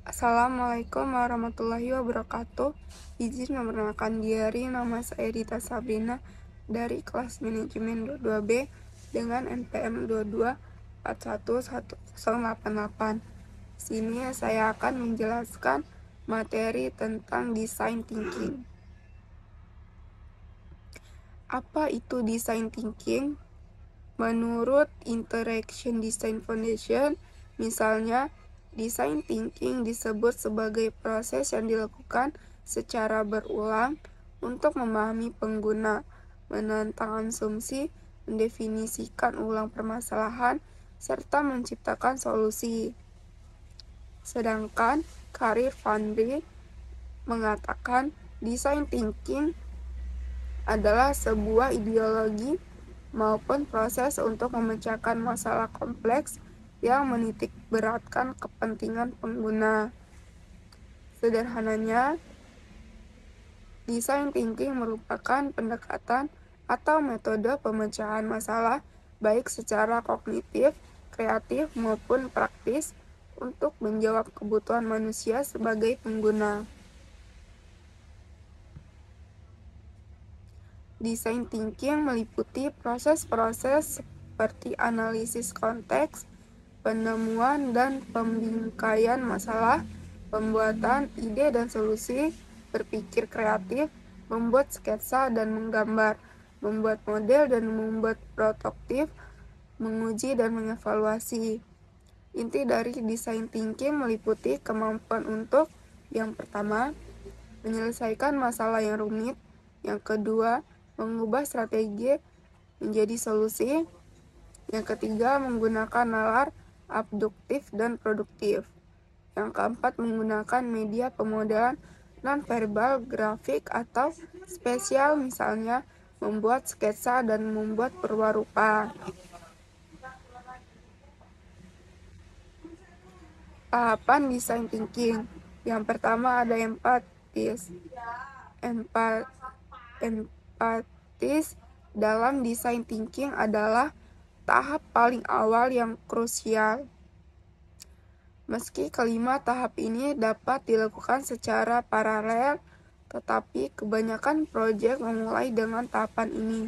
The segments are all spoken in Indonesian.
Assalamualaikum warahmatullahi wabarakatuh. Izin memperkenalkan diri, nama saya Dita Sabrina dari kelas manajemen 22B dengan NPM 22411088. Sini saya akan menjelaskan materi tentang design thinking. Apa itu design thinking? Menurut Interaction Design Foundation, misalnya, design thinking disebut sebagai proses yang dilakukan secara berulang untuk memahami pengguna, menantang asumsi, mendefinisikan ulang permasalahan, serta menciptakan solusi. Sedangkan Karir Fandri mengatakan design thinking adalah sebuah ideologi maupun proses untuk memecahkan masalah kompleks yang menitik beratkan kepentingan pengguna. Sederhananya, design thinking merupakan pendekatan atau metode pemecahan masalah baik secara kognitif, kreatif, maupun praktis untuk menjawab kebutuhan manusia sebagai pengguna. Design thinking meliputi proses-proses seperti analisis konteks, penemuan dan pembingkaian masalah, pembuatan ide dan solusi, berpikir kreatif, membuat sketsa dan menggambar, membuat model dan membuat prototip, menguji dan mengevaluasi. Inti dari design thinking meliputi kemampuan untuk yang pertama, menyelesaikan masalah yang rumit, yang kedua, mengubah strategi menjadi solusi, yang ketiga, menggunakan nalar abduktif dan produktif, yang keempat, menggunakan media pemodelan non-verbal, grafik, atau spesial, misalnya membuat sketsa dan membuat perwarupa. Tahapan design thinking. Yang pertama ada empatis. Empatis dalam design thinking adalah tahap paling awal yang krusial. Meski kelima tahap ini dapat dilakukan secara paralel, tetapi kebanyakan proyek memulai dengan tahapan ini.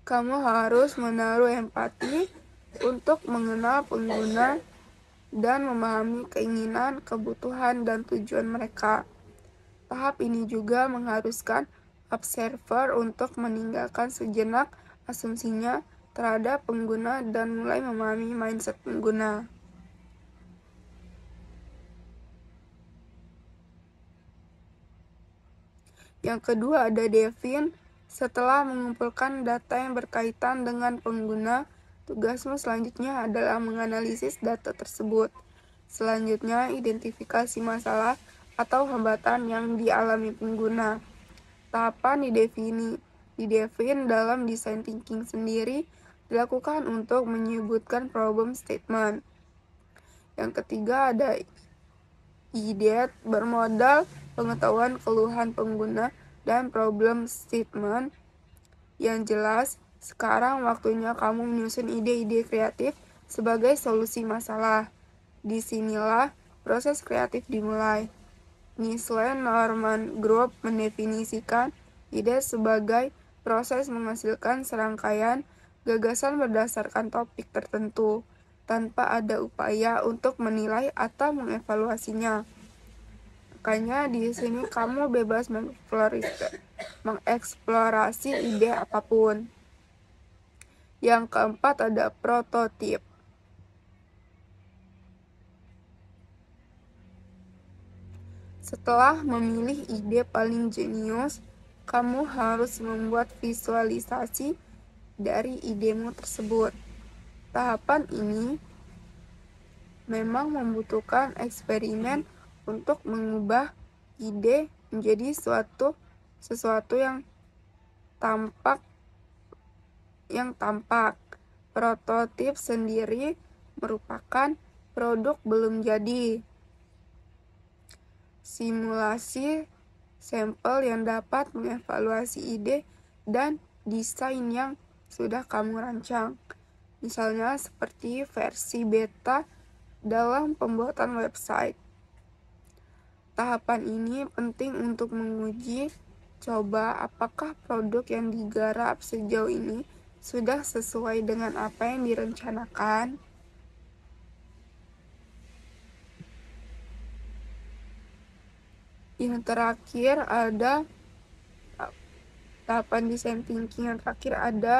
Kamu harus menaruh empati untuk mengenal pengguna dan memahami keinginan, kebutuhan, dan tujuan mereka. Tahap ini juga mengharuskan observer untuk meninggalkan sejenak asumsinya terhadap pengguna dan mulai memahami mindset pengguna. Yang kedua ada define. Setelah mengumpulkan data yang berkaitan dengan pengguna, tugasmu selanjutnya adalah menganalisis data tersebut. Selanjutnya, identifikasi masalah atau hambatan yang dialami pengguna. Tahapan didefine dalam design thinking sendiri dilakukan untuk menyebutkan problem statement. Yang ketiga ada IDET bermodal pengetahuan keluhan pengguna dan problem statement yang jelas. Sekarang waktunya kamu menyusun ide-ide kreatif sebagai solusi masalah. Disinilah proses kreatif dimulai. Nislen Norman Group mendefinisikan ide sebagai proses menghasilkan serangkaian gagasan berdasarkan topik tertentu, tanpa ada upaya untuk menilai atau mengevaluasinya. Makanya di sini kamu bebas mengeksplorasi ide apapun. Yang keempat ada prototip. Setelah memilih ide paling jenius, kamu harus membuat visualisasi dari idemu tersebut. Tahapan ini memang membutuhkan eksperimen untuk mengubah ide menjadi sesuatu yang tampak. Prototip sendiri merupakan produk belum jadi. Simulasi sampel yang dapat mengevaluasi ide dan desain yang sudah kamu rancang. Misalnya seperti versi beta dalam pembuatan website. Tahapan ini penting untuk menguji coba apakah produk yang digarap sejauh ini sudah sesuai dengan apa yang direncanakan. Yang terakhir ada tahapan design thinking. Yang terakhir ada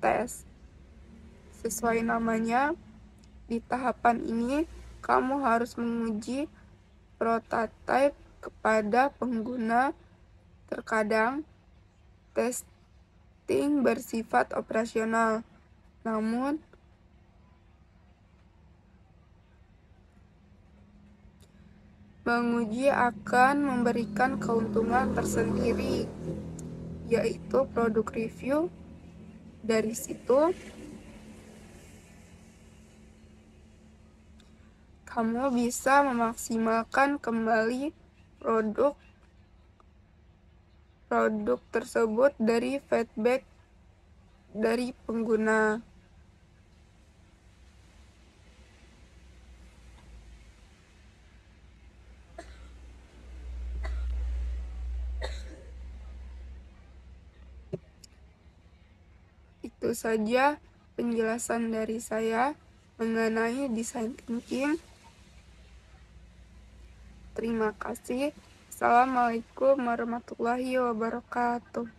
tes. Sesuai namanya, di tahapan ini kamu harus menguji prototipe kepada pengguna. Terkadang testing bersifat operasional, namun menguji akan memberikan keuntungan tersendiri, yaitu produk review. Dari situ, kamu bisa memaksimalkan kembali produk tersebut dari feedback dari pengguna. Itu saja penjelasan dari saya mengenai design thinking. Terima kasih. Assalamualaikum warahmatullahi wabarakatuh.